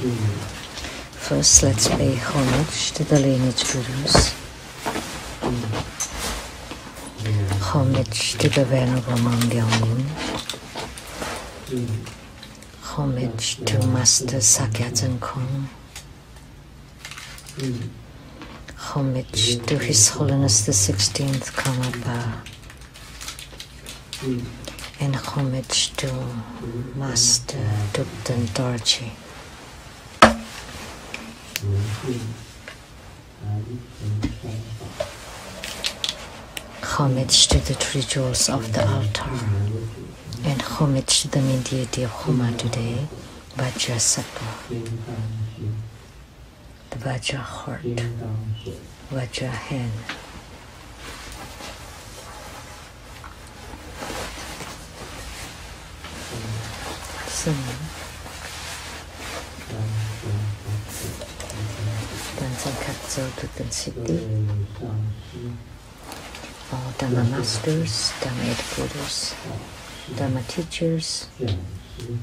First, let's pay homage to the lineage gurus. Homage to the Venerable Monk Liang. Homage to Master Sakya Kong. Homage to His Holiness the 16th Karmapa. And homage to Master Dukten Dorje. Homage to the three jewels of the altar, and homage to the main deity of Homa today, Vajrasattva, the Vajra heart, Vajra hand. All Dharma masters, Dharma educators, Dharma teachers,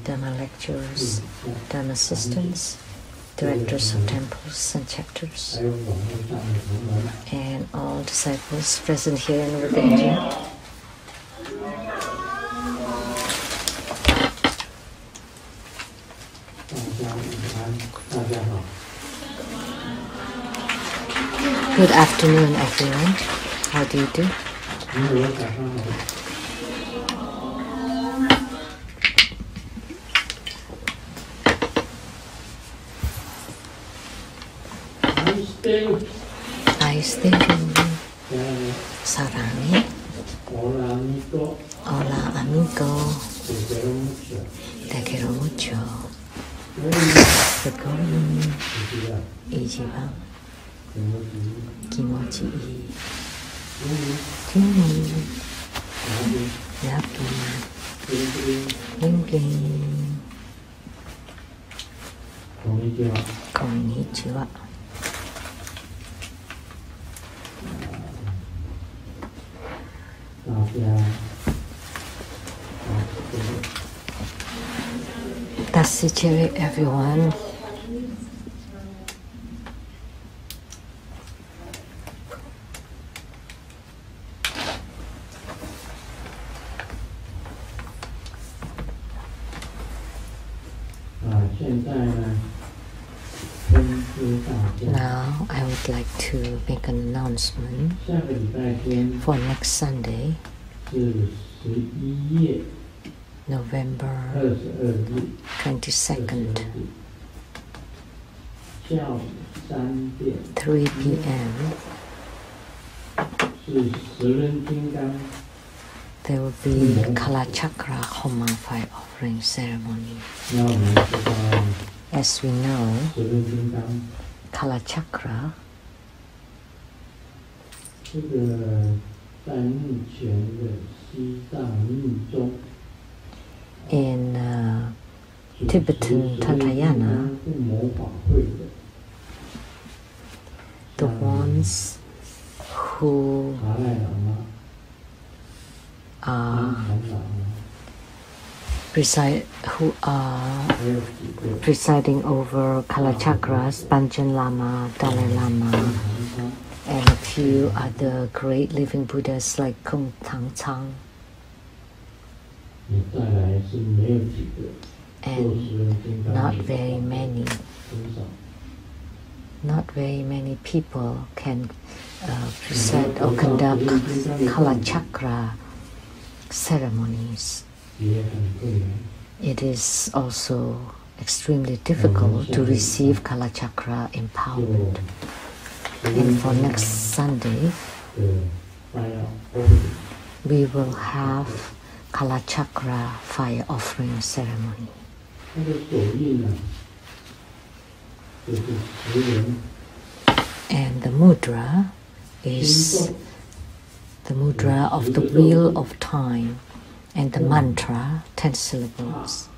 Dharma lecturers, Dharma assistants, directors of temples and chapters, and all disciples present here and over India. Good afternoon, everyone. How do you do? I stay Sarangi. Hola, amigo. Te quiero mucho. Sekomi. Ichiban. Kimochi ii. Kini. Yapi. Bling bling. Konnichiwa. Tasichere, everyone. Now I would like to make an announcement for next Sunday, November 22nd, 3 p.m. There will be Kalachakra Homa fire offering ceremony. As we know, Kalachakra in Tibetan Tantrayana, the ones who are presiding over Kalachakras, Panchen Lama, Dalai Lama, and a few other great living Buddhas like Kung Tang Chang. And not very many people can preside or conduct Kalachakra ceremonies. It is also extremely difficult to receive Kalachakra empowerment. And for next Sunday, we will have Kalachakra fire offering ceremony. And the mudra is the mudra of the wheel of time, and the mantra, 10 syllables.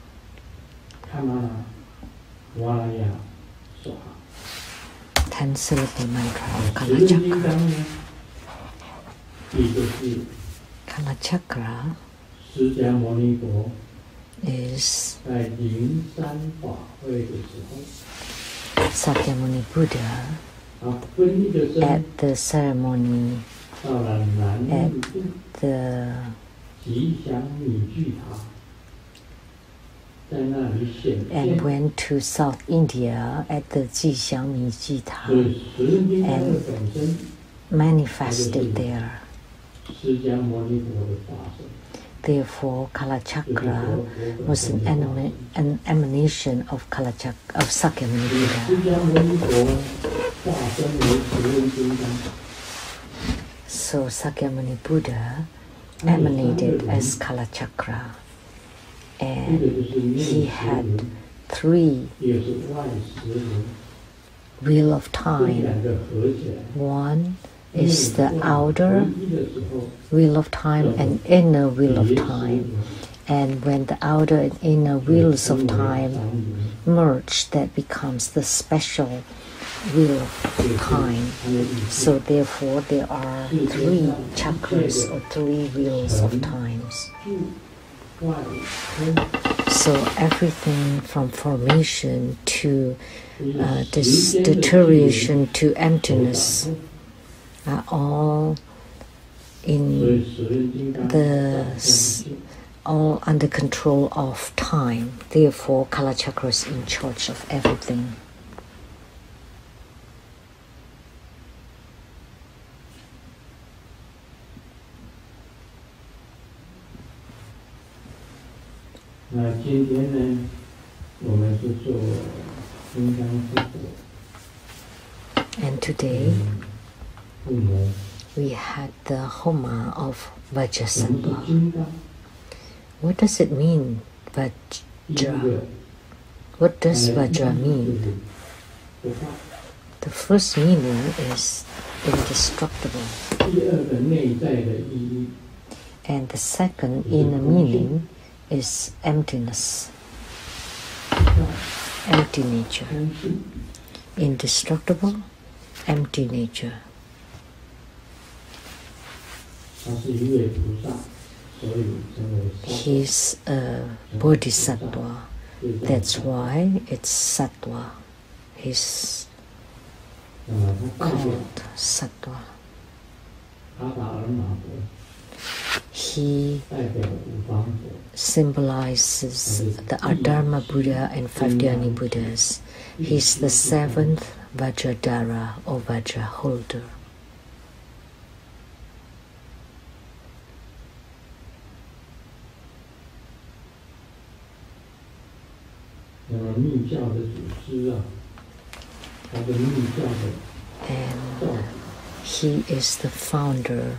10-syllable mantra of Kalachakra. Kalachakra is Sakyamuni Buddha at the ceremony at the and went to South India at the Jixiangmi Jita and manifested there. Therefore, Kalachakra was an emanation of Sakyamuni Buddha. So Sakyamuni Buddha emanated as Kalachakra, and he had 3 wheel of time. One is the outer wheel of time and inner wheel of time. And when the outer and inner wheels of time merge, that becomes the special wheel of time. So therefore there are 3 chakras or 3 wheels of times. So everything from formation to deterioration to emptiness are all all under control of time. Therefore, Kalachakra is in charge of everything. And today we had the Homa of Vajrasattva. What does it mean, Vajra? What does Vajra mean? The first meaning is indestructible. And the second inner meaning is emptiness, empty nature. Indestructible, empty nature. He's a bodhisattva. That's why it's sattva. He's called sattva. He symbolizes the Adharma Buddha and 5 Dhyani Buddhas. He's the 7th Vajradhara or Vajra holder. And he is the founder,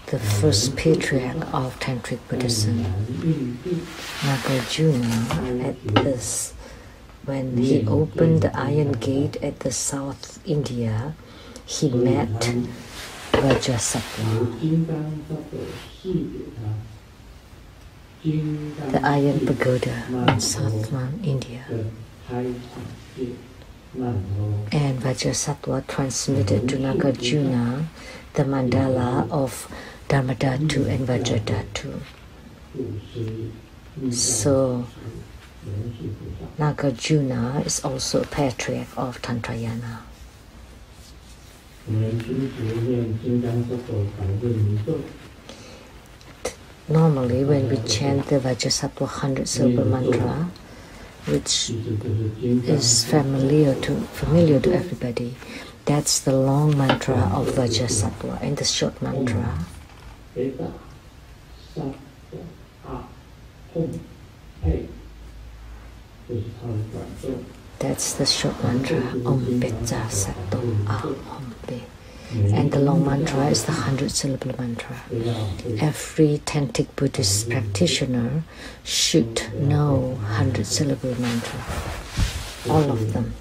the first patriarch of Tantric Buddhism. Nagarjuna, when he opened the iron gate at the South India, he met Vajrasattva. The iron pagoda in southern India. And Vajrasattva transmitted to Nagarjuna the mandala of Dharmadhatu and Vajradhatu. So Nagarjuna is also a patriarch of Tantrayana. Normally, when we chant the Vajrasattva 100 syllable mantra, which is familiar to everybody, that's the long mantra of Vajrasattva, and the short mantra. That's the short mantra, Om Pecca Sato Ahom Pe. And the long mantra is the 100 syllable mantra. Every Tantric Buddhist practitioner should know 100 syllable mantra. All of them.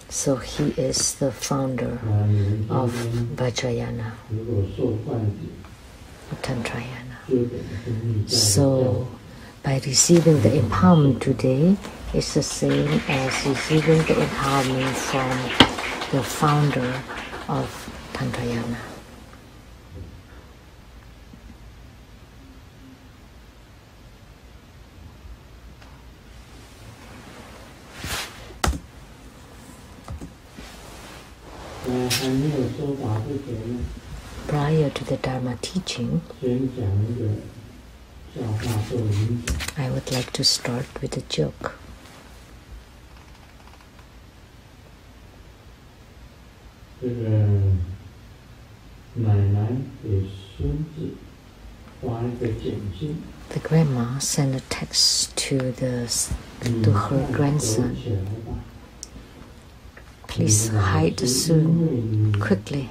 So he is the founder of Vajrayana, Tantrayana. So by receiving the empowerment today, it's the same as receiving the empowerment from the founder of Tantrayana. Prior to the Dharma teaching, I would like to start with a joke. The grandma sent a text to her grandson. Please hide soon, quickly.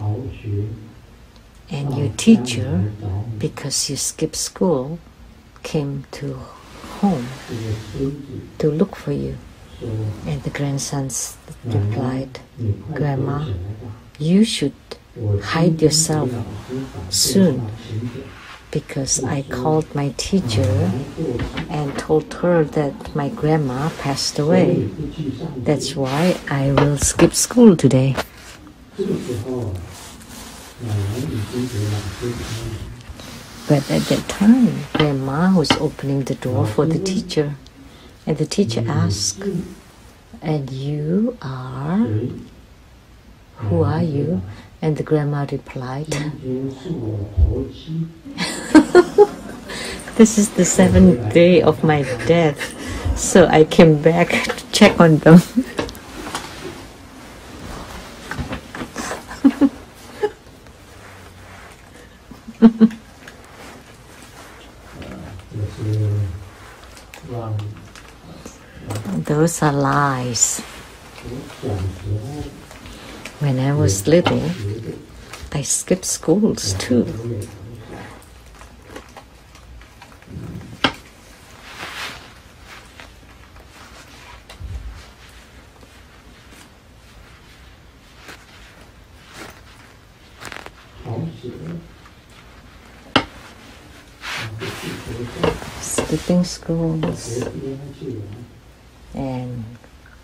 And your teacher, because you skipped school, came to home to look for you. And the grandson replied, Grandma, you should hide yourself soon, because I called my teacher and told her that my grandma passed away. That's why I will skip school today. But at that time, Grandma was opening the door for the teacher. And the teacher asked, and you are? Who are you? And the grandma replied, this is the 7th day of my death, so I came back to check on them. Those are lies. When I was little, I skipped schools too. Skipping schools and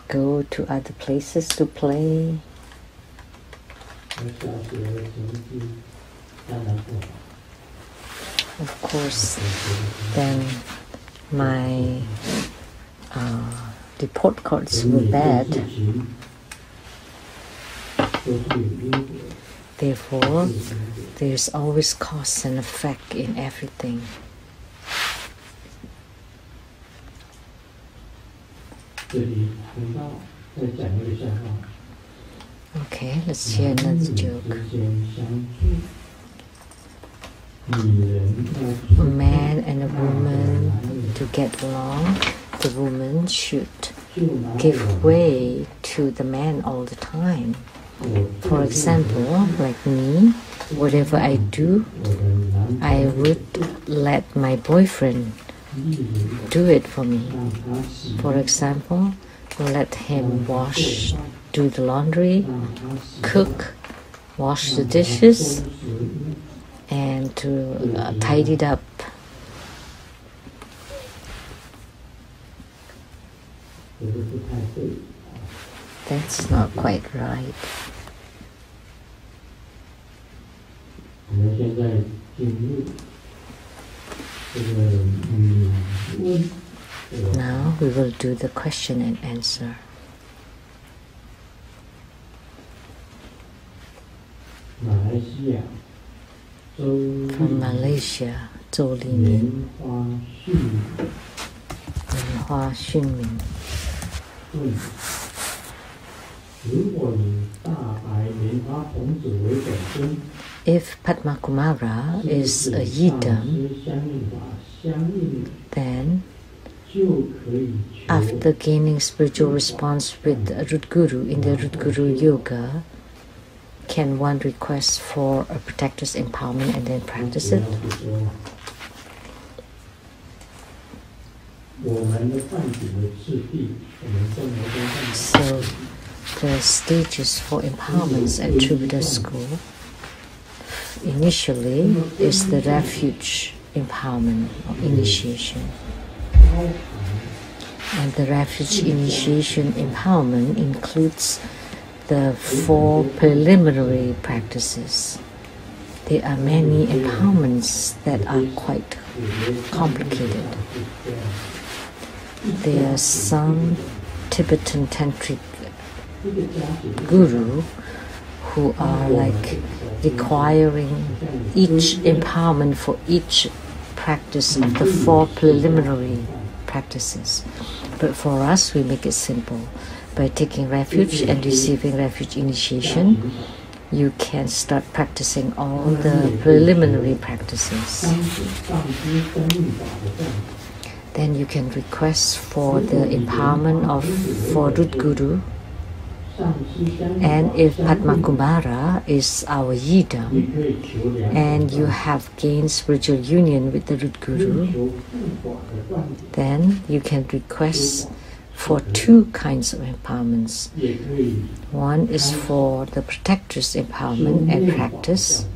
go to other places to play. Of course, then my report cards were bad. Therefore, there's always cause and effect in everything. Okay, let's hear another joke. A man and a woman, to get along, the woman should give way to the man all the time. For example, like me, whatever I do, I would let my boyfriend do it for me. For example, let him do the laundry, cook, wash the dishes, and to tidy it up. That's not quite right. Now we will do the question and answer. From Malaysia, Zhou Limin. Hua Xunmin. If Padma Kumara is a yidam, then after gaining spiritual response with Root Guru in the Root Guru Yoga, can one request for a protector's empowerment and then practice it? So, the stages for empowerments at Tribhuda school initially is the refuge empowerment or initiation. And the refuge initiation empowerment includes the 4 preliminary practices. There are many empowerments that are quite complicated. There are some Tibetan tantric guru who are like requiring each empowerment for each practice of the 4 preliminary practices. But for us, we make it simple. By taking refuge and receiving refuge initiation, you can start practicing all the preliminary practices. Then you can request for the empowerment for root guru. And if Padmakumara is our yidam, and you have gained spiritual union with the root guru, then you can request for 2 kinds of empowerments. One is for the protector's empowerment and practice,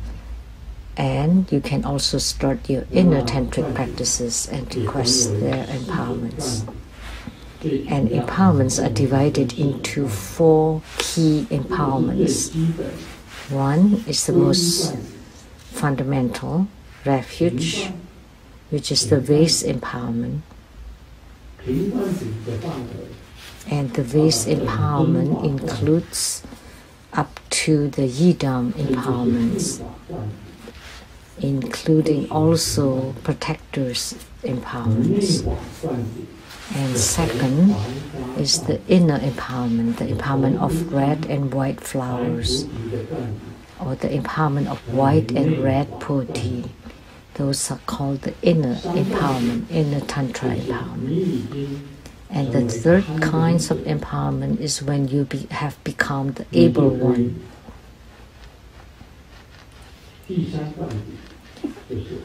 and you can also start your inner tantric practices and request their empowerments. And empowerments are divided into 4 key empowerments. One is the most fundamental, refuge, which is the vase empowerment. And the vase empowerment includes up to the yidam empowerments, including also protectors' empowerments. And second is the inner empowerment, the empowerment of red and white flowers, or the empowerment of white and red bodhi. Those are called the inner empowerment, inner tantra empowerment. And the third kind of empowerment is when you have become the able one.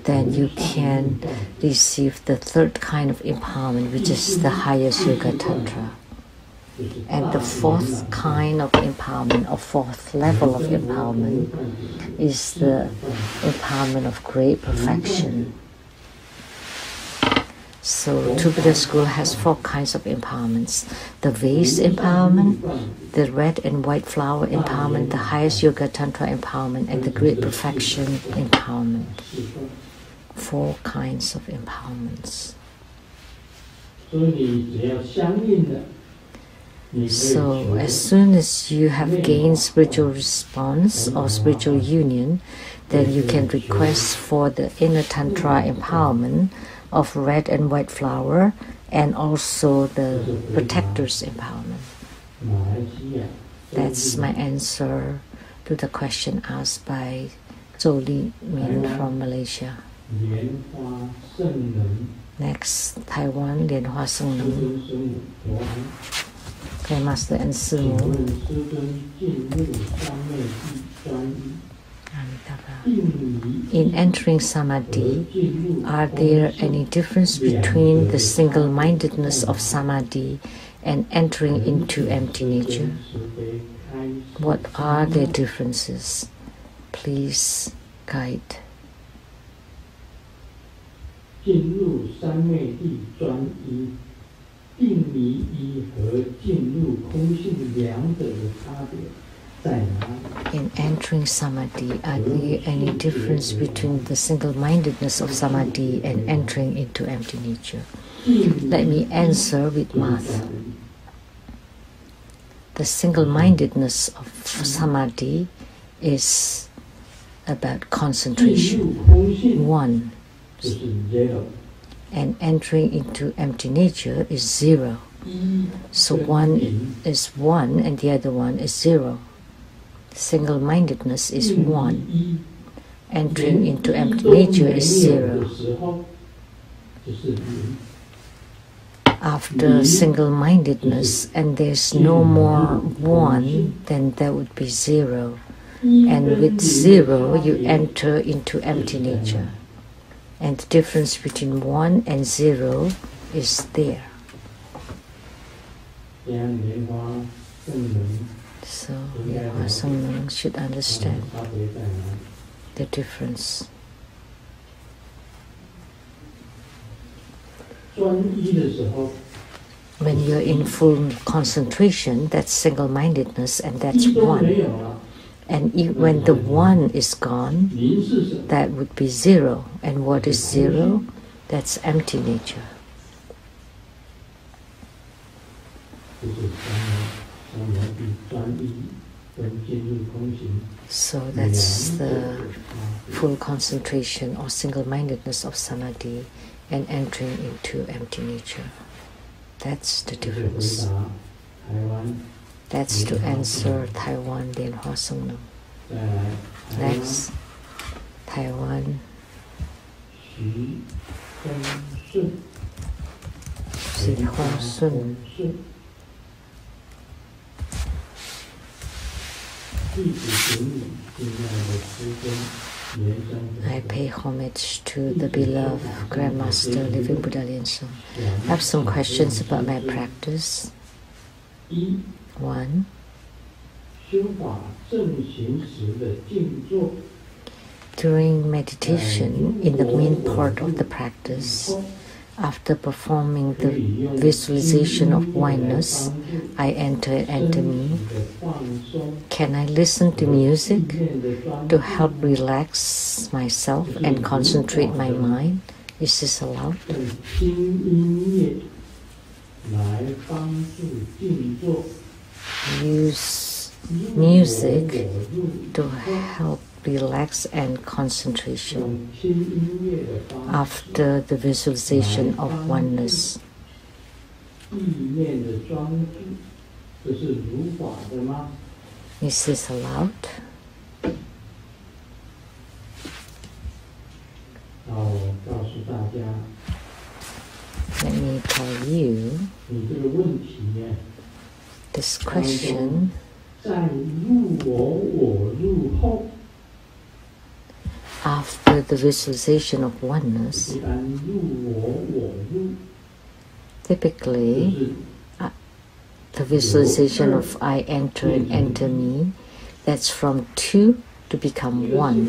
Then you can receive the third kind of empowerment, which is the highest yoga tantra. And the 4th kind of empowerment, or 4th level of empowerment, is the empowerment of great perfection. So Truppada school has 4 kinds of empowerments: the vase empowerment, the red and white flower empowerment, the highest yoga tantra empowerment, and the great perfection empowerment. 4 kinds of empowerments. So as soon as you have gained spiritual response or spiritual union, then you can request for the inner tantra empowerment of red and white flower, and also the protector's empowerment. That's my answer to the question asked by Zhou Li Min from Malaysia. Next, Taiwan, Lian-Hua Seng Neng. Okay, Master and Simu. In entering samadhi, are there any difference between the single-mindedness of samadhi and entering into empty nature? What are their differences? Please guide. In entering samadhi, are there any difference between the single-mindedness of samadhi and entering into empty nature? Let me answer with math. The single-mindedness of samadhi is about concentration, 1. And entering into empty nature is 0. So one is 1 and the other one is 0. Single-mindedness is 1. Entering into empty nature is 0. After single-mindedness and there's no more 1, then there would be 0. And with 0 you enter into empty nature. And the difference between 1 and 0 is there. So Lian-Hua Seng Neng should understand the difference. When you're in full concentration, that's single-mindedness, and that's 1. And when the 1 is gone, that would be 0. And what is 0? That's empty nature. So that's the full concentration or single-mindedness of samadhi and entering into empty nature. That's the difference. That's to answer Taiwan Lian Hoa Song Nam. Next, Taiwan. Xi Hong Sun. I pay homage to the beloved Grandmaster Living Buddha Lian-Sheng. I have some questions about my practice. 1. During meditation, in the main part of the practice, after performing the visualization of oneness, I enter and enter me. Can I listen to music to help relax myself and concentrate my mind? Is this allowed? Use music to help relax and concentration after the visualization of oneness. Is this allowed? Let me tell you this question. After the visualization of oneness, typically the visualization of I enter and enter me, that's from two to become one.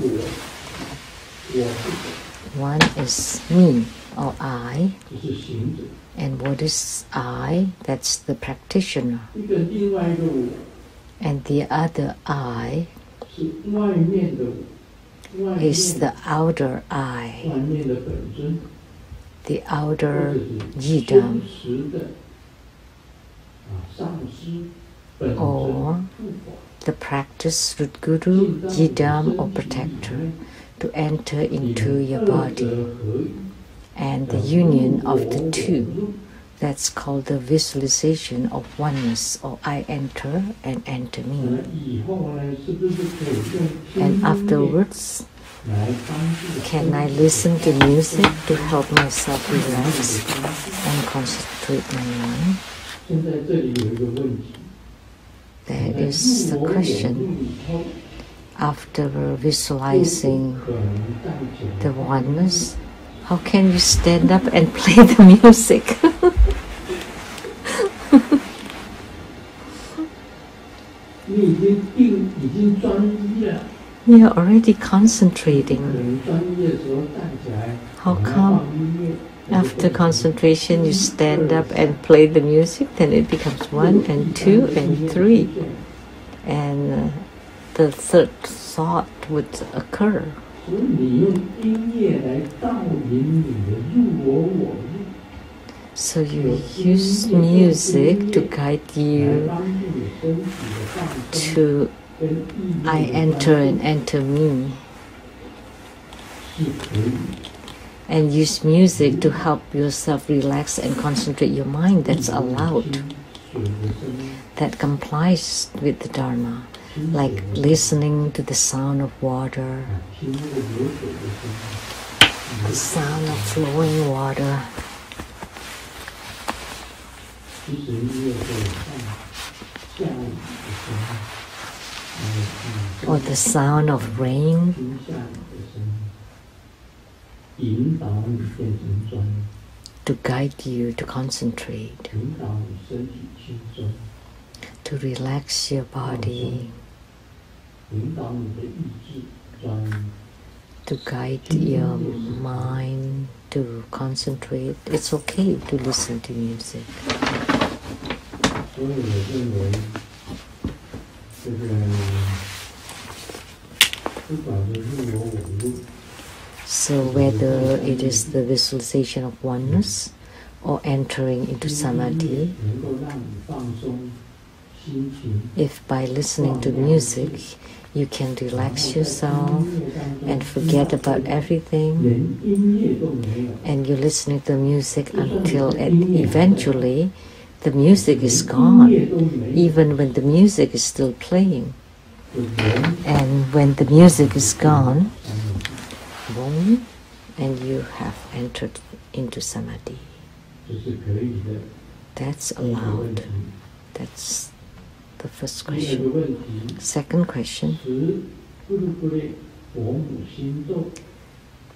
One is me or I, and what is I? That's the practitioner. And the other I is the outer I, the outer yidam, or the practice root guru, yidam or protector, to enter into your body, and the union of the two. That's called the visualization of oneness, or I enter and enter me. And afterwards, can I listen to music to help myself relax and concentrate my mind? That is the question. After visualizing the oneness, how can you stand up and play the music? You're already concentrating. How come after concentration you stand up and play the music? Then it becomes 1 and 2 and 3. And the third thought would occur. So you use music to guide you to I enter and enter me, and use music to help yourself relax and concentrate your mind. That's allowed. That complies with the Dharma, like listening to the sound of water, the sound of flowing water, or the sound of rain, to guide you to concentrate, to relax your body, to guide your mind to concentrate. It's okay to listen to music. So whether it is the visualization of oneness or entering into samadhi, If by listening to music you can relax yourself and forget about everything, and you're listening to music until eventually the music is gone, even when the music is still playing. And when the music is gone, boom, and you have entered into samadhi. That's allowed. That's the first question. Second question.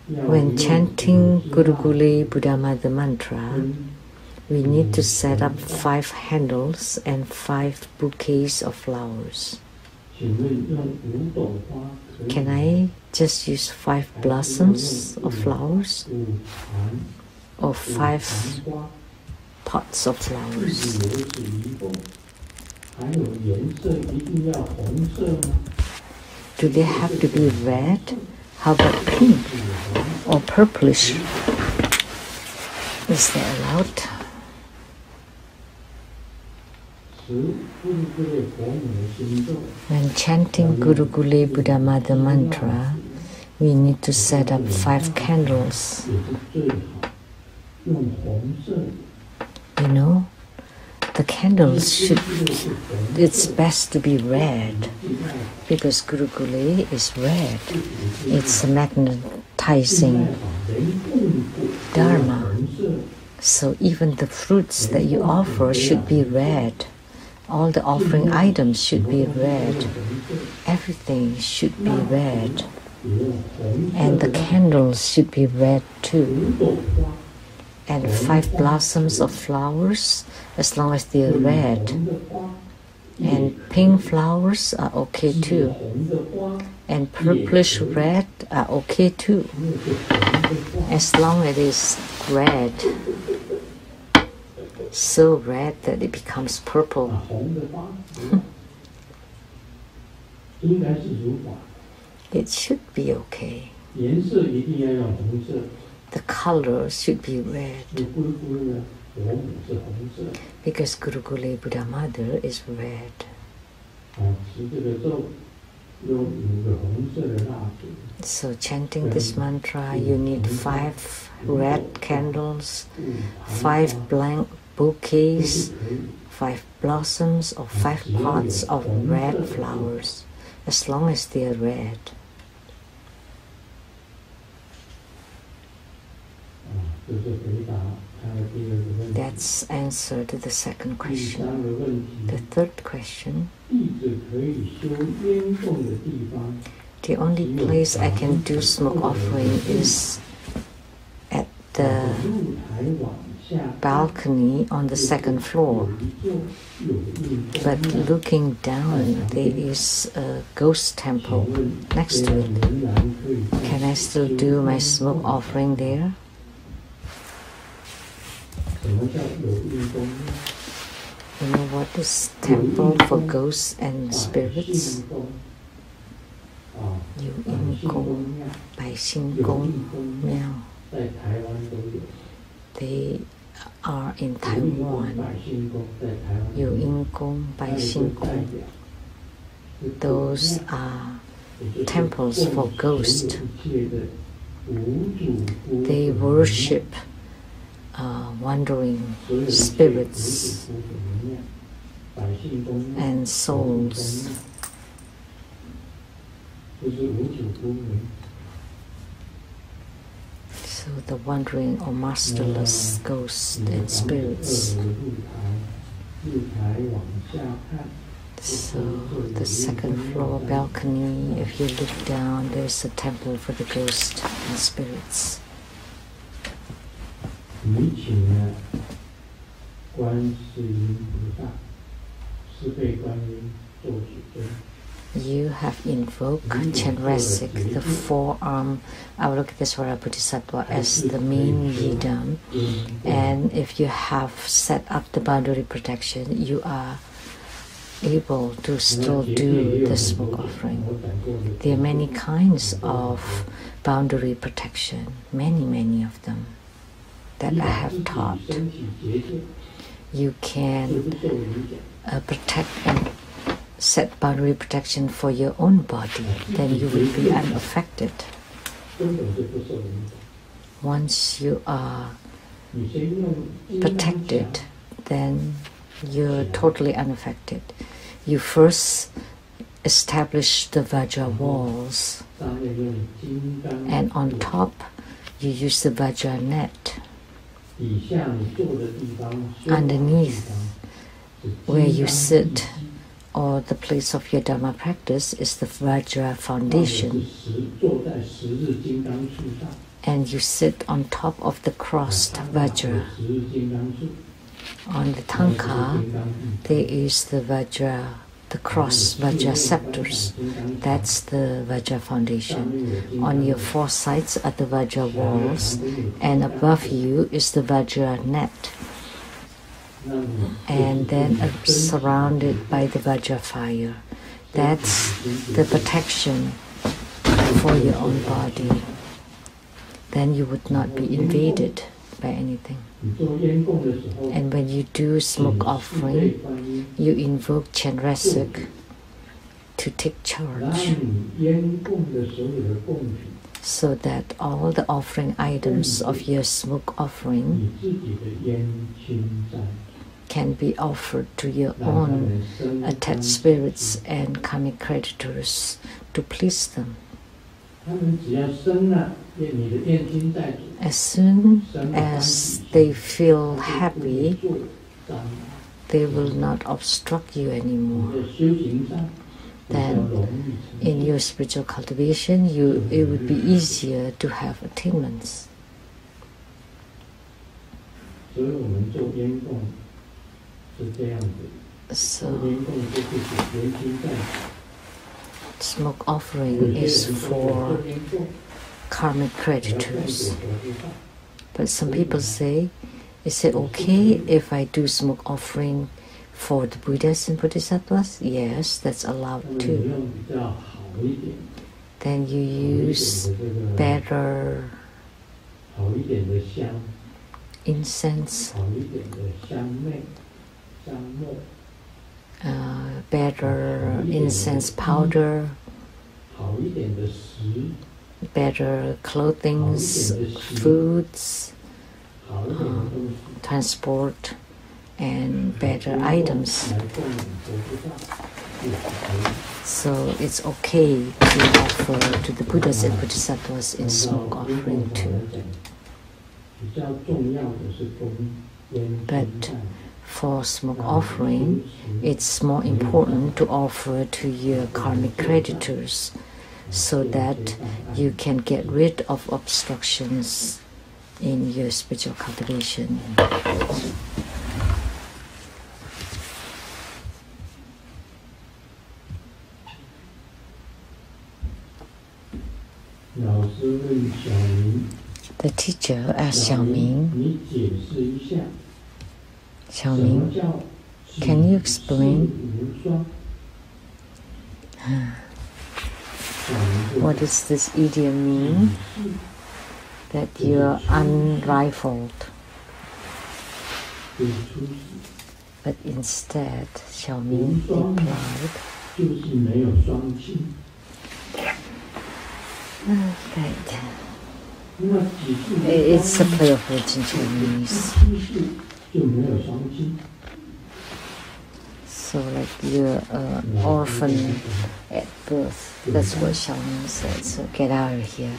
When chanting Guru Gule Buddha Mother mantra, we need to set up 5 handles and 5 bouquets of flowers. Can I just use 5 blossoms of flowers? Or 5 pots of flowers? Do they have to be red? How about pink or purplish? Is that allowed? When chanting Guru Gule Buddha Mother mantra, we need to set up 5 candles. You know, the candles it's best to be red, because Guru Gule is red. It's a magnetizing dharma. So even the fruits that you offer should be red. All the offering items should be red. Everything should be red. And the candles should be red too. And 5 blossoms of flowers, as long as they are red. And pink flowers are okay too. And purplish red are okay too. As long as it is red. So red that it becomes purple. It should be okay. The color should be red. Because Guru Gule Buddha Mother is red. So chanting this mantra, you need 5 red candles, 5 blank bouquets, 5 blossoms, or 5 pots of red flowers, as long as they are red. That's answer to the second question. The third question. The only place I can do smoke offering is at the balcony on the 2nd floor. But looking down, there is a ghost temple next to it. Can I still do my smoke offering there? You know what is temple for ghosts and spirits? Yu In Kong, Bai Xin Kong, Miao. They are in Taiwan. Yu In Kong, Bai Xin Kong. Those are temples for ghosts. They worship wandering spirits and souls. So the wandering or masterless ghosts and spirits. So the 2nd floor balcony, if you look down, there's a temple for the ghosts and spirits. You have invoked Chandrasik, the 4-armed Avalokitesvara Bodhisattva, as the main yidam, and if you have set up the boundary protection, you are able to still do the smoke offering. There are many kinds of boundary protection, many of them that I have taught. you can protect and set boundary protection for your own body, then you will be unaffected. Once you are protected, then you're totally unaffected. You first establish the Vajra walls, and on top you use the Vajra net. Underneath where you sit, or the place of your Dharma practice, is the Vajra foundation. And you sit on top of the crossed Vajra. On the Tanka, there is the Vajra, the cross Vajra scepters. That's the Vajra foundation. On your four sides are the Vajra walls, and above you is the Vajra net. And then surrounded by the Vajra fire. That's the protection for your own body. Then you would not be invaded by anything. And when you do smoke offering, you invoke Chenresuk to take charge, so that all the offering items of your smoke offering can be offered to your own attached spirits and karmic creditors to please them. As soon as they feel happy, they will not obstruct you anymore. Then, in your spiritual cultivation, it would be easier to have attainments. So, smoke offering is for karmic creditors. But some people say, is it okay if I do smoke offering for the Buddhas and Bodhisattvas? Yes, that's allowed too. Then you use better incense, better incense powder, better clothing, foods, transport, and better items. So it's okay to offer to the Buddhas and Bodhisattvas in smoke offering too. But for smoke offering, it's more important to offer to your karmic creditors, so that you can get rid of obstructions in your spiritual cultivation. The teacher asked Xiaoming, Xiaoming, can you explain what does this idiom mean? That you're unrivaled. But instead, Xiaoming replied, it's a play of words in Chinese. So like you're an orphan at birth. That's what Xiaoming said. So get out of here.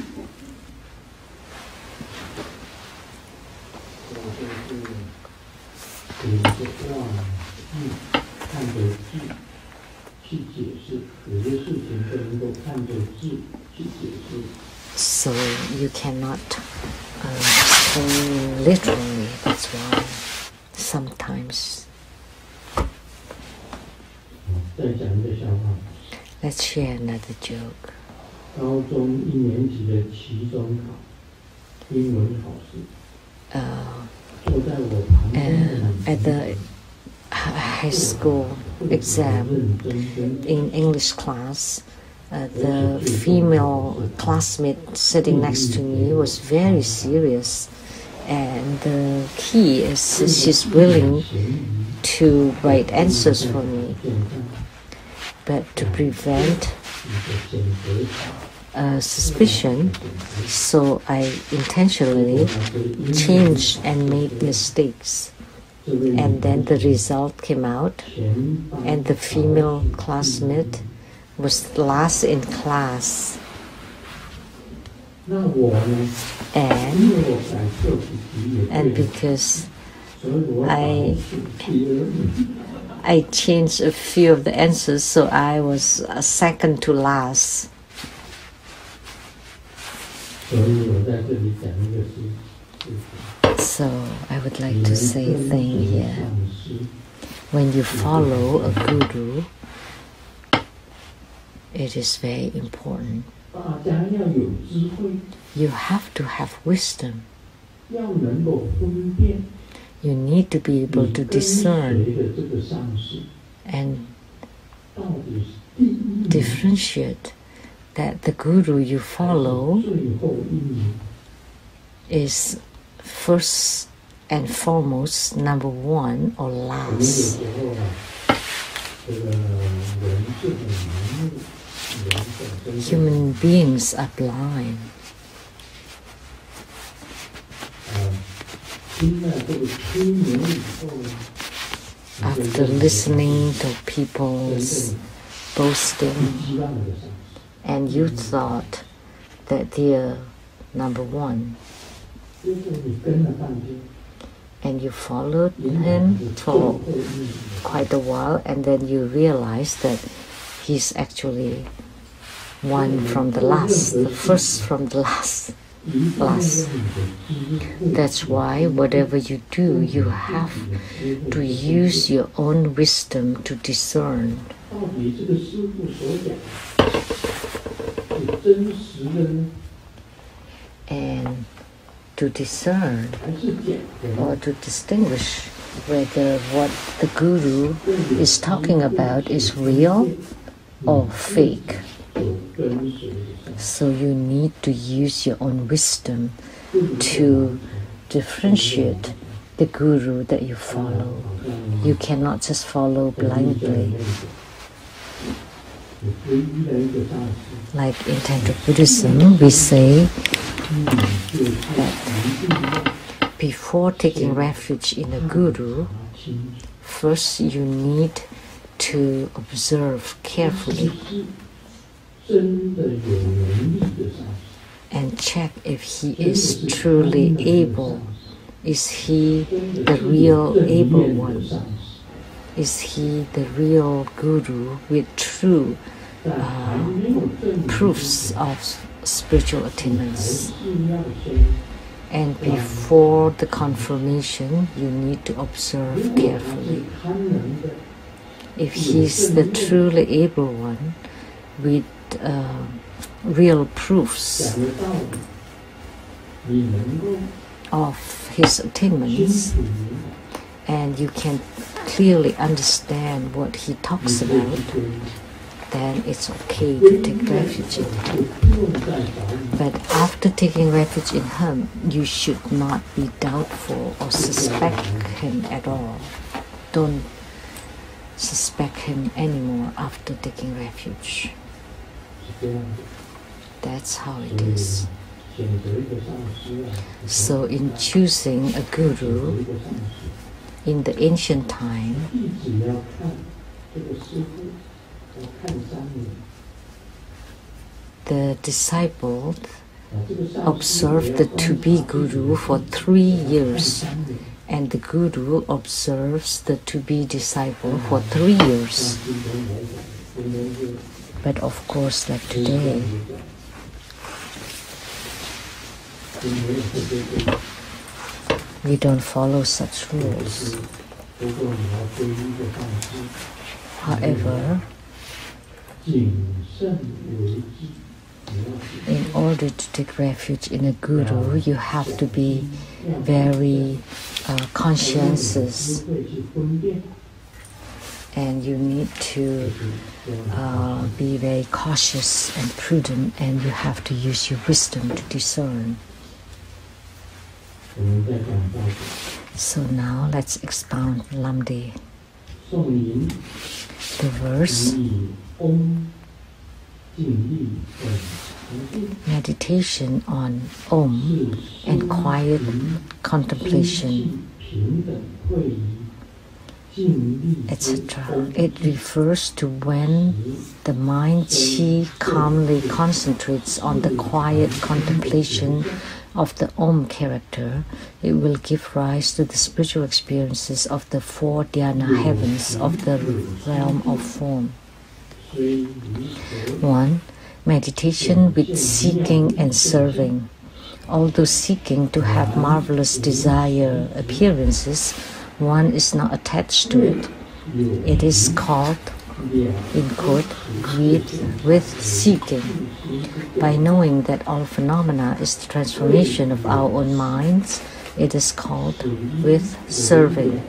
So you cannot explain literally, that's why sometimes. Let's share another joke. At the high school exam in English class, the female classmate sitting next to me was very serious, And the key is she's willing to write answers for me. But to prevent suspicion, so I intentionally changed and made mistakes. And then the result came out, and the female classmate was last in class. And because I changed a few of the answers, so I was second to last. So I would like to say a thing here. When you follow a guru, it is very important. You have to have wisdom. You need to be able to discern and differentiate that the guru you follow is first and foremost number one or last. Human beings are blind. After listening to people's boasting, and you thought that they're number one, and you followed him for quite a while, and then you realize that he's actually one from the last, the first from the last. That's why whatever you do, you have to use your own wisdom to discern. And to discern or to distinguish whether what the guru is talking about is real or fake. So you need to use your own wisdom to differentiate the guru that you follow. You cannot just follow blindly. Like in Tantra Buddhism, we say that before taking refuge in a guru, first you need to observe carefully and check if he is truly able. Is he the real able one? Is he the real guru with true proofs of spiritual attainments? And before the confirmation, you need to observe carefully. If he's the truly able one with real proofs of his attainments, and you can clearly understand what he talks about, then it's okay to take refuge in him. But after taking refuge in him, you should not be doubtful or suspect him at all. Don't suspect him anymore after taking refuge. That's how it is. So in choosing a guru in the ancient time, the disciple observed the to-be guru for 3 years, and the guru observes the to-be disciple for 3 years. But of course, like today, we don't follow such rules. However, in order to take refuge in a guru, you have to be very conscientious, and you need to be very cautious and prudent, and you have to use your wisdom to discern. So now let's expound Lamdre. The verse, meditation on Om and quiet contemplation, etc. It refers to when the mind Qi calmly concentrates on the quiet contemplation of the Om character. It will give rise to the spiritual experiences of the 4 dhyana heavens of the realm of form. 1. Meditation with seeking and serving. Although seeking to have marvelous desire appearances, one is not attached to it. It is called, in quote, greed with seeking. By knowing that all phenomena is the transformation of our own minds, it is called with serving.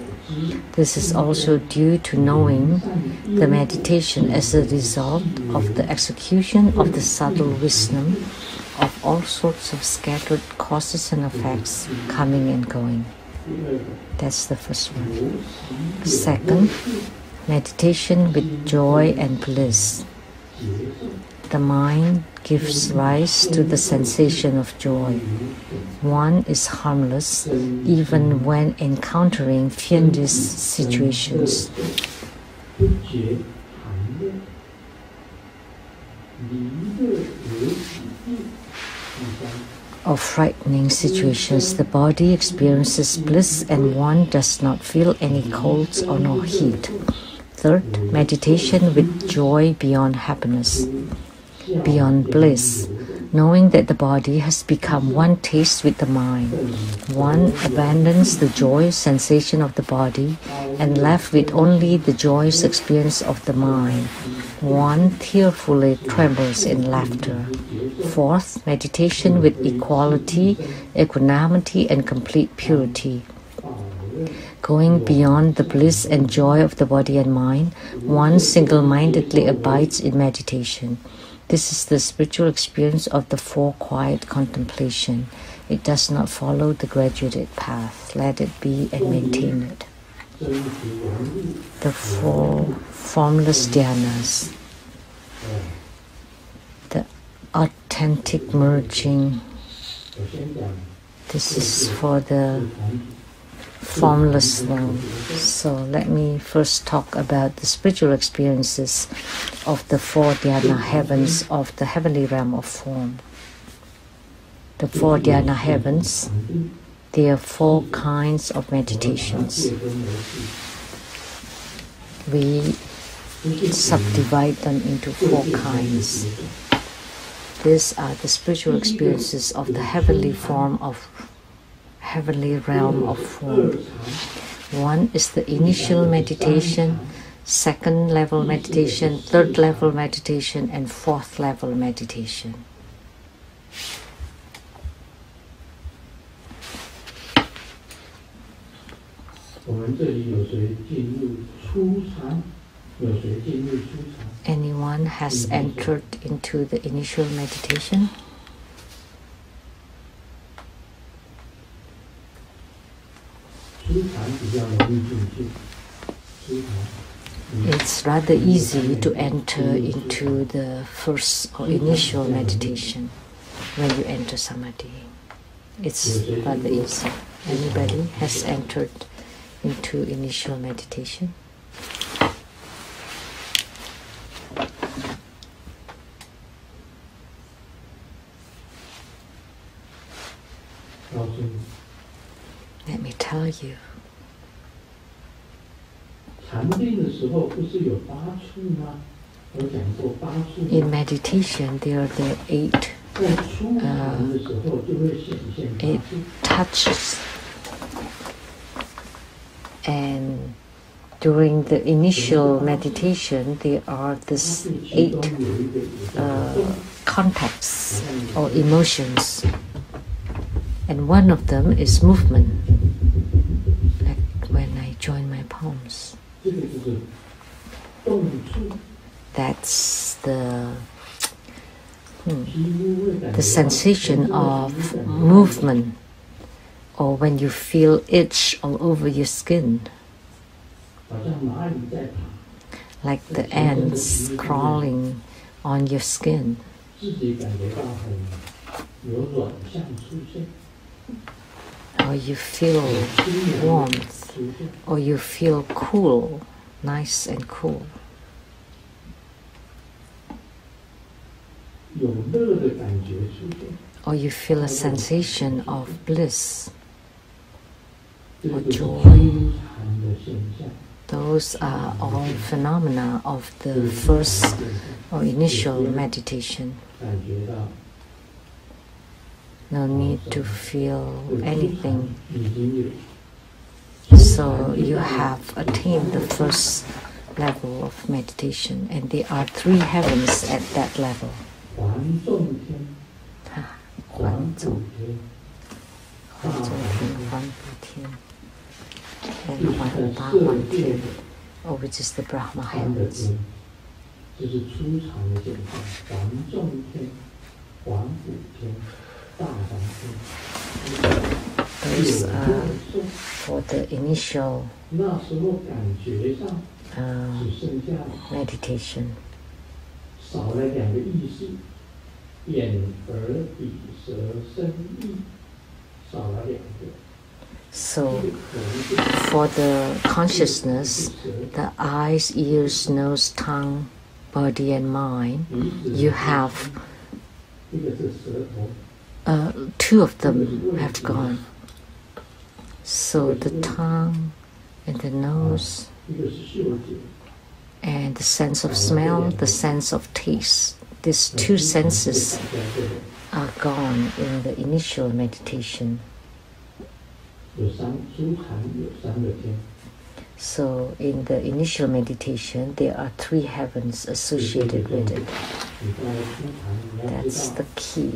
This is also due to knowing the meditation as a result of the execution of the subtle wisdom of all sorts of scattered causes and effects coming and going. That's the first one. Second, meditation with joy and bliss. The mind gives rise to the sensation of joy. One is harmless even when encountering fiendish situations. Of frightening situations, the body experiences bliss and one does not feel any colds or no heat. Third, meditation with joy beyond happiness, beyond bliss, knowing that the body has become one taste with the mind. One abandons the joyous sensation of the body and left with only the joyous experience of the mind. One tearfully trembles in laughter. Fourth, meditation with equality, equanimity, and complete purity. Going beyond the bliss and joy of the body and mind, one single-mindedly abides in meditation. This is the spiritual experience of the 4 quiet contemplation. It does not follow the graduated path. Let it be and maintain it. The 4 formless dhyanas. The authentic merging. This is for the formless realm. So let me first talk about the spiritual experiences of the 4 dhyana heavens of the heavenly realm of form. The 4 dhyana heavens, there are 4 kinds of meditations. We subdivide them into 4 kinds. These are the spiritual experiences of the heavenly realm of form. 1 is the initial meditation, 2nd level meditation, 3rd level meditation, and 4th level meditation. Anyone has entered into the initial meditation? It's rather easy to enter into the first or initial meditation when you enter samadhi. It's rather easy. Anybody has entered into initial meditation? Let me tell you. In meditation, there are the 8 touches, and during the initial meditation, there are these 8 contacts or emotions. And one of them is movement, like when I join my palms. That's the sensation of movement or when you feel itch all over your skin, like the ants crawling on your skin. Or you feel warmth, or you feel cool, nice and cool. Or you feel a sensation of bliss or joy. Those are all phenomena of the first or initial meditation. No need to feel anything. So you have attained the first level of meditation, and there are 3 heavens at that level. Which is the Brahma heavens. Those are for the initial meditation. So, for the consciousness, the eyes, ears, nose, tongue, body and mind, you have 2 of them have gone. So the tongue and the nose and the sense of smell, the sense of taste, these 2 senses are gone in the initial meditation. So in the initial meditation, there are 3 heavens associated with it. That's the key.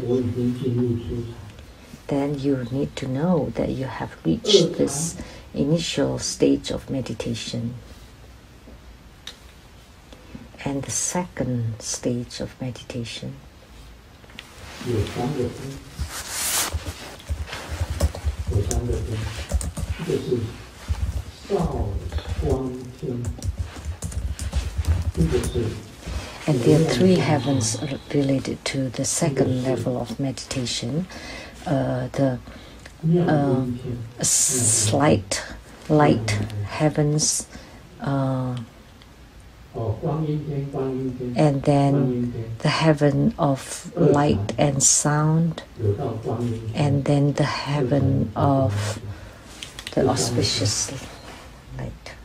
Then you need to know that you have reached this initial stage of meditation. And the second stage of meditation. And there are 3 heavens related to the second level of meditation. The slight light heavens, and then the heaven of light and sound, and then the heaven of the auspicious light.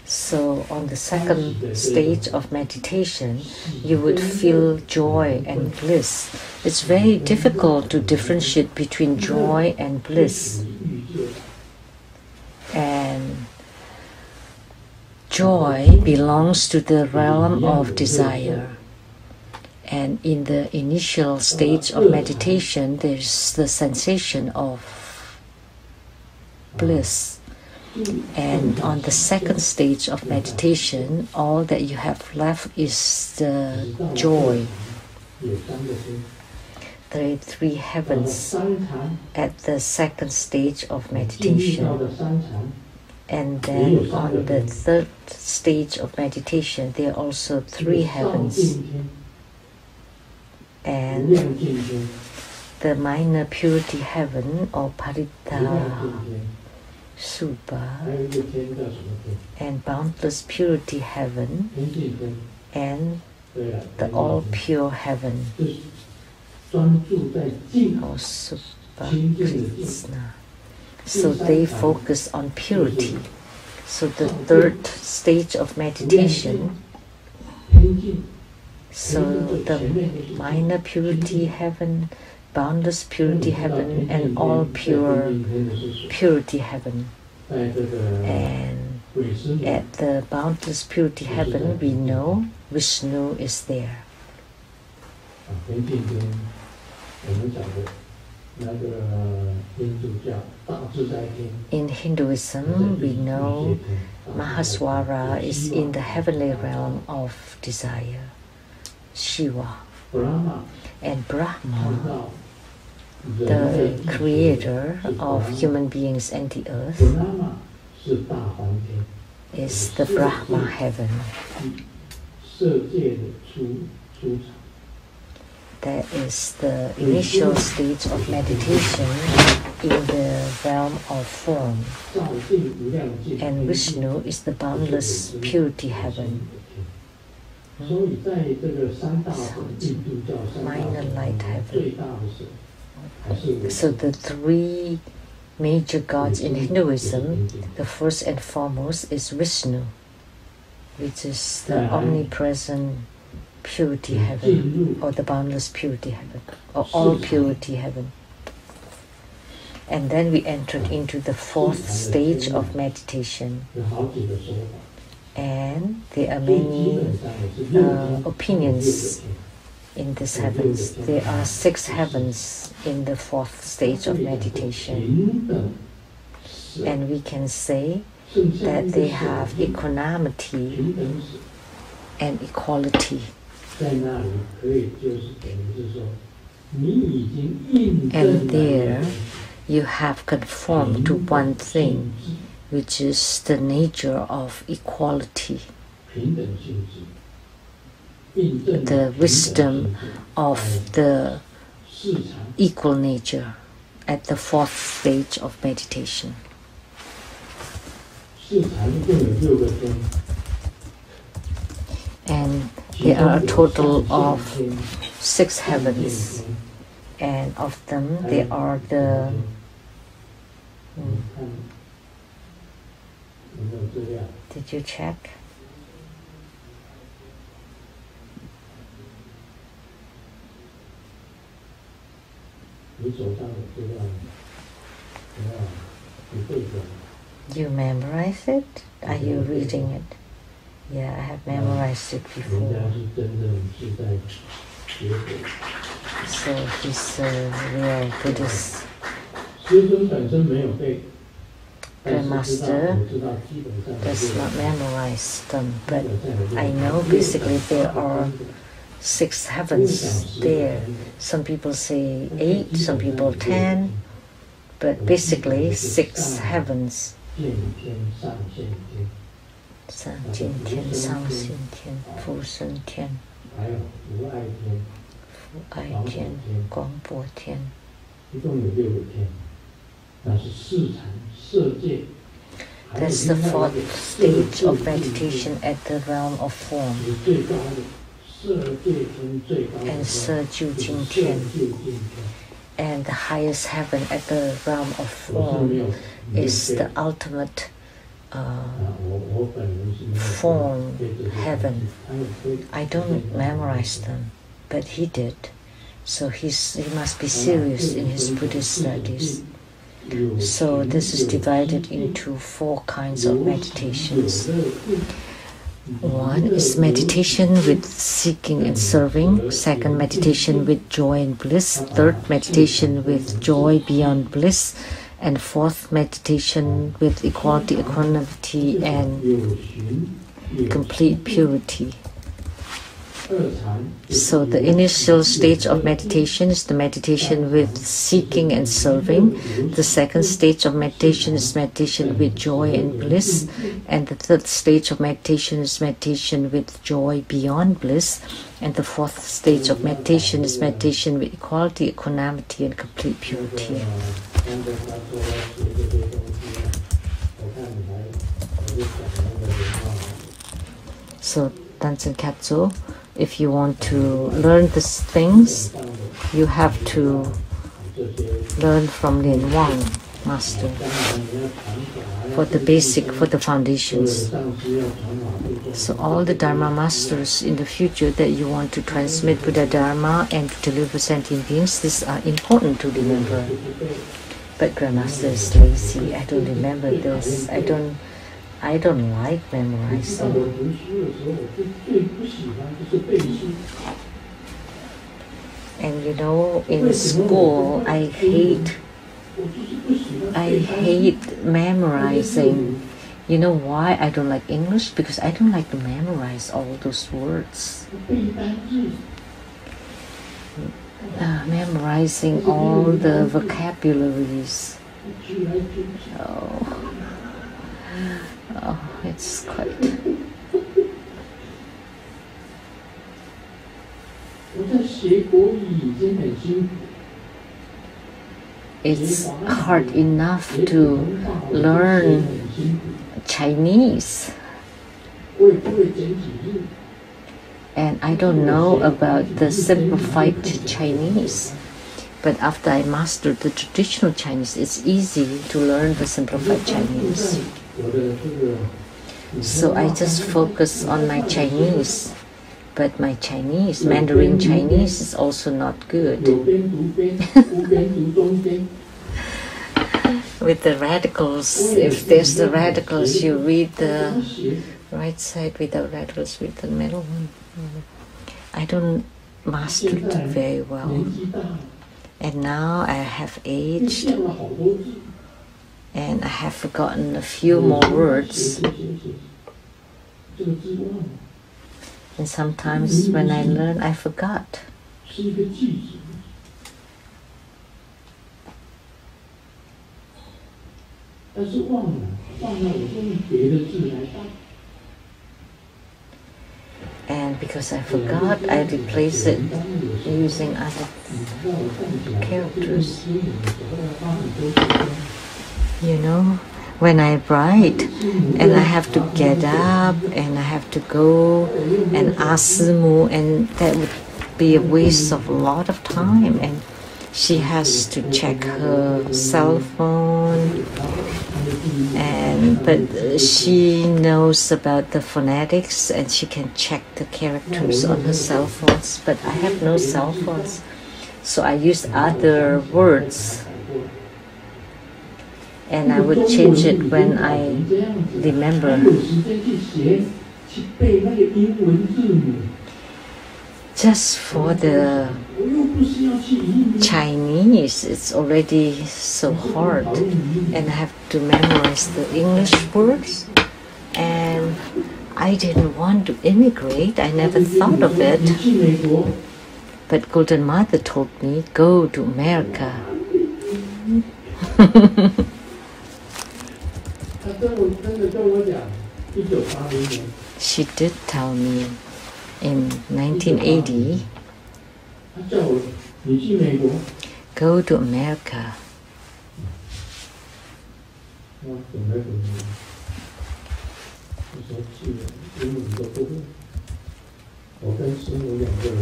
So on the second stage of meditation, you would feel joy and bliss. It's very difficult to differentiate between joy and bliss. And joy belongs to the realm of desire. And in the initial stage of meditation, there's the sensation of bliss. And on the second stage of meditation, all that you have left is the joy. There are 3 heavens at the second stage of meditation. And then on the third stage of meditation, there are also 3 heavens. And the minor purity heaven, or Parita Supa, and boundless purity heaven, and the all pure heaven, or Supa Krishna. So they focus on purity. So the third stage of meditation, so the minor purity heaven, boundless purity heaven, and all pure purity heaven. And at the boundless purity heaven, we know Vishnu is there. In Hinduism, we know Mahaswara is in the heavenly realm of desire, Shiva. And Brahma, the creator of human beings and the earth, is the Brahma heaven. That is the initial stage of meditation in the realm of form. And Vishnu is the boundless purity heaven. Minor light heaven. So the three major gods in Hinduism, the first and foremost is Vishnu, which is the omnipresent purity heaven, or the boundless purity heaven, or all purity heaven. And then we entered into the fourth stage of meditation. And there are many opinions in these heavens. There are 6 heavens in the fourth stage of meditation. And we can say that they have equanimity and equality. And there you have conformed to one thing, which is the nature of equality, the wisdom of the equal nature at the fourth stage of meditation. And there are a total of 6 heavens, and of them there are the did you check? You memorize it? Are you reading it? Yeah, I have memorized it before. So he's a real Buddhist. Grandmaster does not memorize them, but I know basically there are 6 heavens there. Some people say 8, some people 10, but basically 6 heavens. 上进天、上行天、福生天、福爱天、广博天。That's the fourth stage of meditation at the realm of form. And Se Ju Jing Tian. And the highest heaven at the realm of form is the ultimate form heaven. I don't memorize them, but he did. So he must be serious in his Buddhist studies. So this is divided into 4 kinds of meditations. One is meditation with seeking and serving. Second, meditation with joy and bliss. Third, meditation with joy beyond bliss. And fourth, meditation with equality, equanimity, and complete purity. So the initial stage of meditation is the meditation with seeking and serving. The second stage of meditation is meditation with joy and bliss. And the third stage of meditation is meditation with joy beyond bliss. And the fourth stage of meditation is meditation with equality, equanimity, and complete purity. So, Dansen Katsu, if you want to learn these things, you have to learn from Lin Wang Master for the basic, for the foundations. So all the Dharma masters in the future that you want to transmit Buddha Dharma and to deliver sentient beings, these are important to remember. But Grandmaster is lazy. I don't remember this. I don't like memorizing. And you know, in school, I hate memorizing. You know why I don't like English? Because I don't like to memorize all those words. Memorizing all the vocabularies. Oh, it's quite... It's hard enough to learn Chinese. And I don't know about the simplified Chinese. But after I mastered the traditional Chinese, it's easy to learn the simplified Chinese. So I just focus on my Chinese. But my Chinese, Mandarin Chinese, is also not good. With the radicals, if there's the radicals, you read the right side. Without radicals, read the middle one. I don't master it very well. And now I have aged, and I have forgotten a few more words. And sometimes when I learn, I forgot. And because I forgot, I replace it using other characters. You know, when I write, and I have to get up, and I have to go and ask Simu, and that would be a waste of a lot of time. And she has to check her cell phone, but she knows about the phonetics, and she can check the characters on her cell phones. But I have no cell phones, so I use other words. And I would change it when I remember. Just for the Chinese, it's already so hard, and I have to memorize the English words. And I didn't want to immigrate. I never thought of it. But Golden Mother told me, go to America. She did tell me in 1980, go to America.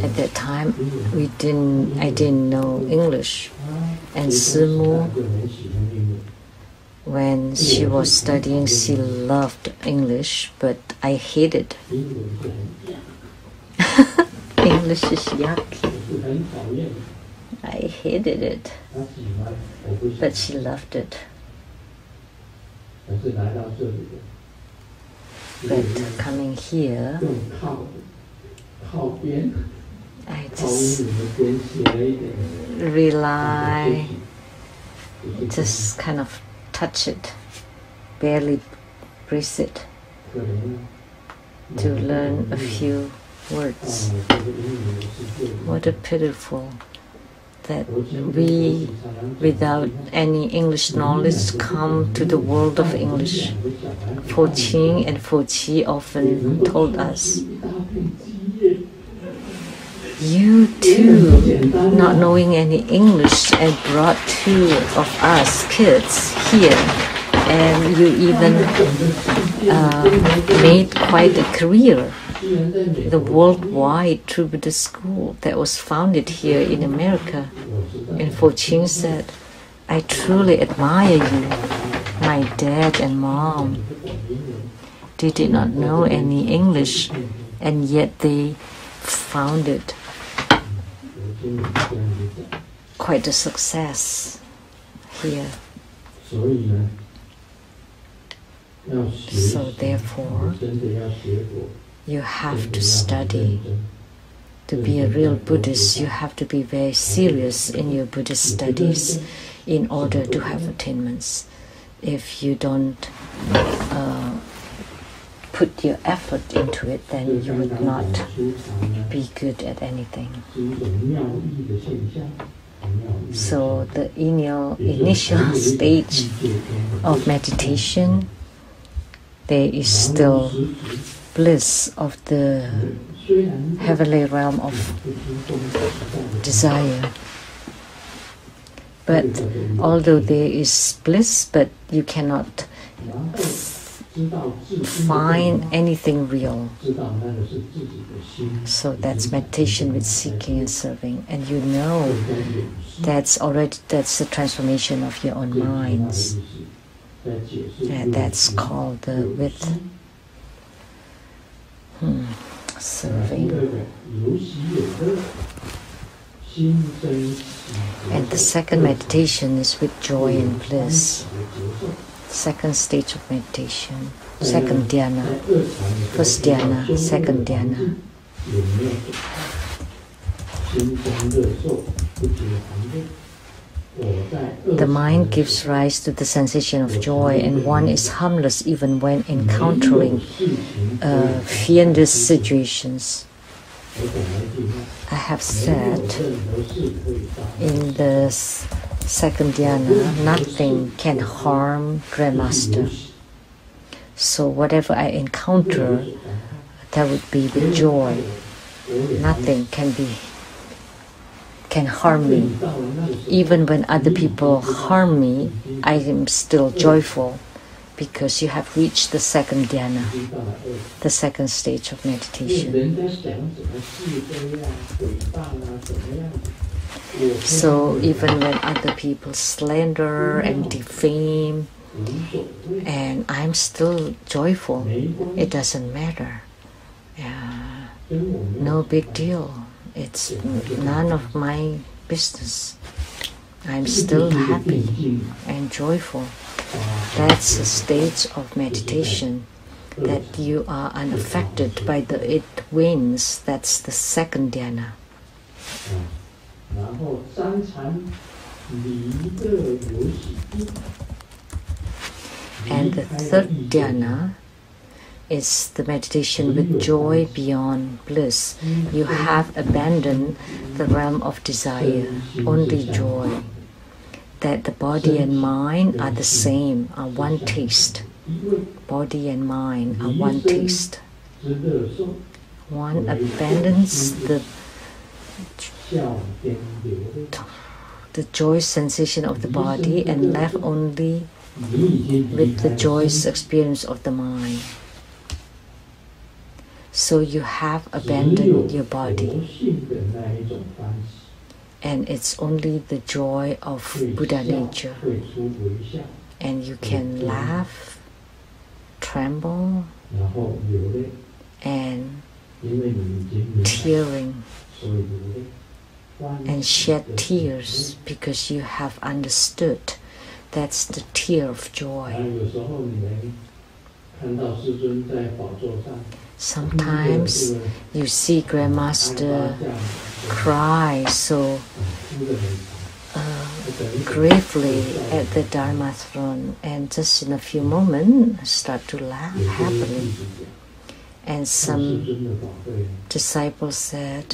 At that time, I didn't know English, and Simu, when she was studying, she loved English, but I hated English is yucky. I hated it, but she loved it. But coming here, I just rely, just kind of touch it, barely breathe it, to learn a few words. What a pitiful that we, without any English knowledge, come to the world of English. Fo Qing and Fo Qi often told us, you too, not knowing any English, and brought two of us kids here, and you even made quite a career. The worldwide Troubadour school that was founded here in America. And Fo Qing said, I truly admire you, my dad and mom. They did not know any English, and yet they founded quite a success here. So therefore, you have to study To be a real Buddhist, you have to be very serious in your Buddhist studies in order to have attainments. If you don't put your effort into it, then you would not be good at anything. So the initial stage of meditation, there is still bliss of the heavenly realm of desire. But although there is bliss, but you cannot find anything real. So that's meditation with seeking and serving. And you know that's the transformation of your own minds. And that's called the with serving. And the second meditation is with joy and bliss. Second stage of meditation, second dhyana, first dhyana, second dhyana. The mind gives rise to the sensation of joy, and one is harmless even when encountering fierce situations. I have said in the second dhyana, nothing can harm Grandmaster. So whatever I encounter, that would be with joy. Nothing can harm me. Even when other people harm me, I am still joyful because you have reached the second dhyana, the second stage of meditation. So even when other people slander and defame, and I'm still joyful, it doesn't matter. No big deal. It's none of my business. I'm still happy and joyful. That's a stage of meditation, that you are unaffected by the it winds. That's the second dhyana. And the third dhyana is the meditation with joy beyond bliss. You have abandoned the realm of desire, only joy. That the body and mind are the same, are one taste. Body and mind are one taste. One abandons the joyous sensation of the body and left only with the joyous experience of the mind. So you have abandoned your body, and it's only the joy of Buddha nature. And you can laugh, tremble, and tearing, and shed tears because you have understood. That's the tear of joy. Sometimes you see Grandmaster cry so gravely at the Dharma throne, and just in a few moments start to laugh happily. And some disciples said,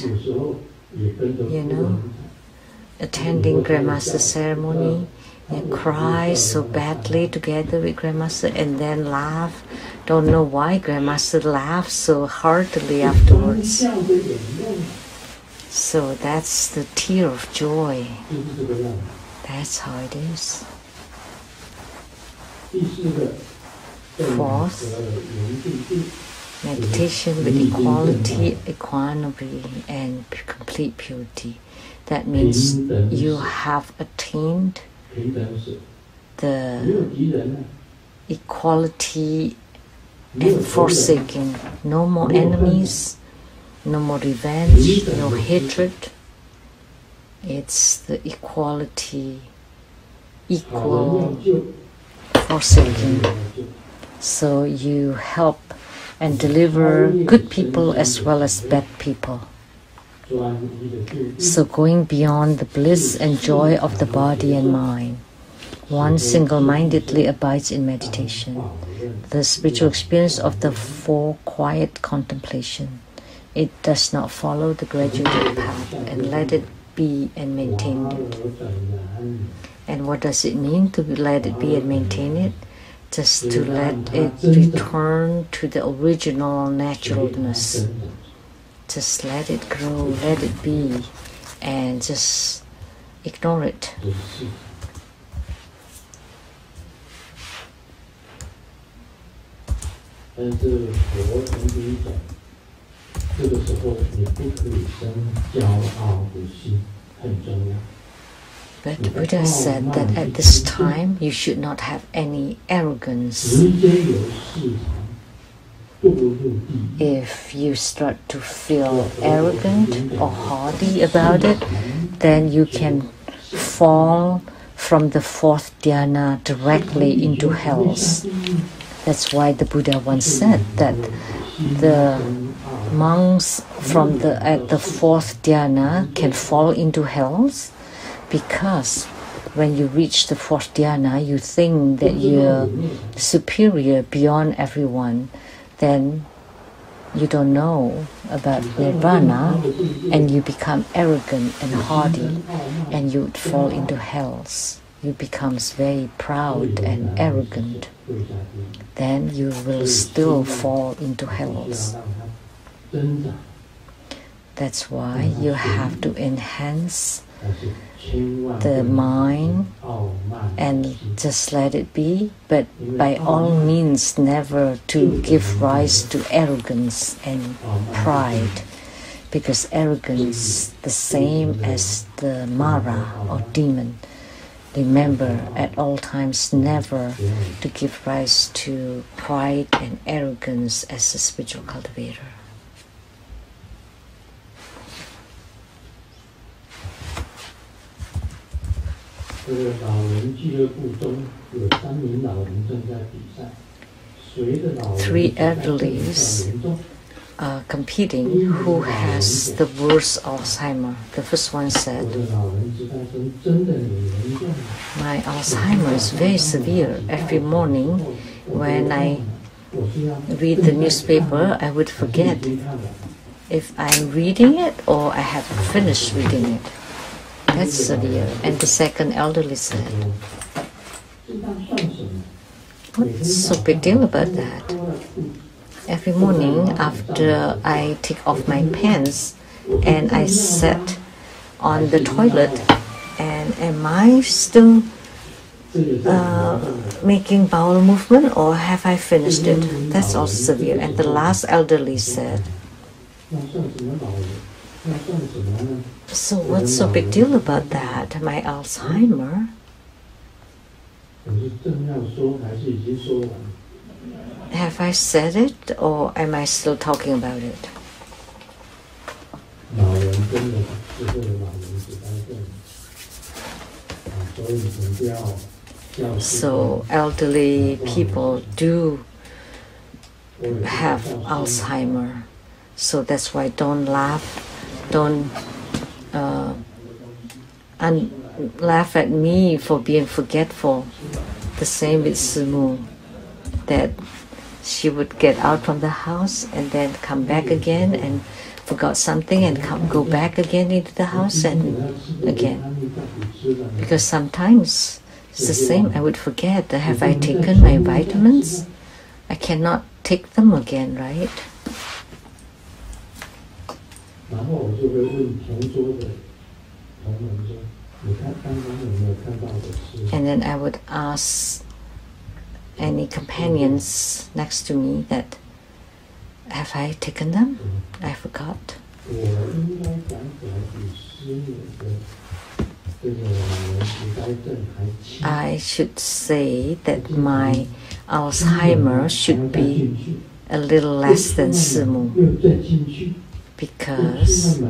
attending Grandmaster ceremony, they cry so badly together with Grandmaster and then laugh. Don't know why Grandmaster laughs so heartily afterwards. So that's the tear of joy. That's how it is. Fourth, meditation with equality, equanimity, and complete purity. That means you have attained the equality and forsaking. No more enemies, no more revenge, no hatred. It's the equality, equal forsaking. So you help and deliver good people as well as bad people. So going beyond the bliss and joy of the body and mind, one single-mindedly abides in meditation, the spiritual experience of the four quiet contemplation. It does not follow the graduated path and let it be and maintain it. And what does it mean to let it be and maintain it? Just to let it return to the original naturalness. Just let it grow, let it be, and just ignore it. But Buddha said that at this time you should not have any arrogance. If you start to feel arrogant or haughty about it, then you can fall from the fourth dhyana directly into hells. That's why the Buddha once said that the monks at the fourth dhyana can fall into hells, because when you reach the fourth dhyana, you think that you're superior beyond everyone. Then you don't know about nirvana, and you become arrogant and haughty, and you would fall into hells. You become very proud and arrogant. Then you will still fall into hells. That's why you have to enhance the mind and just let it be, but by all means never to give rise to arrogance and pride, because arrogance is the same as the Mara or demon. Remember at all times never to give rise to pride and arrogance as a spiritual cultivator. Three elderlies are competing who has the worst Alzheimer. The first one said, "My Alzheimer is very severe. Every morning when I read the newspaper, I would forget if I'm reading it or I haven't finished reading it. That's severe." And the second elderly said, "What's so big deal about that? Every morning after I take off my pants and I sit on the toilet, and am I still making bowel movement or have I finished it? That's also severe." And the last elderly said, "So what's so big deal about that? My Alzheimer?" Have I said it or am I still talking about it? So elderly people do have Alzheimer. So that's why don't laugh, don't laugh at me for being forgetful. The same with Sumu, that she would get out from the house and then come back again and forgot something and go back again into the house and again. Because sometimes it's the same, I would forget, have I taken my vitamins? I cannot take them again, right? And then I would ask any companions next to me that, have I taken them? I forgot. I should say that my Alzheimer should be a little less than Simu, because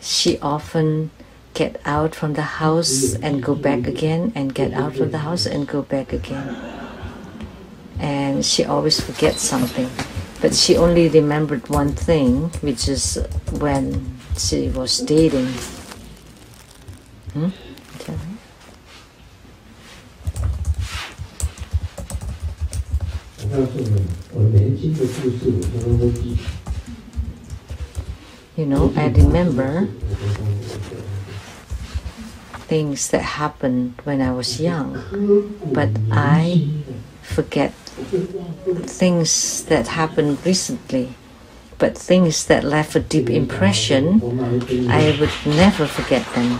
she often get out from the house and go back again, and get out from the house and go back again. And she always forgets something. But she only remembered one thing, which is when she was dating. You know, I remember things that happened when I was young, but I forget things that happened recently. But things that left a deep impression, I would never forget them.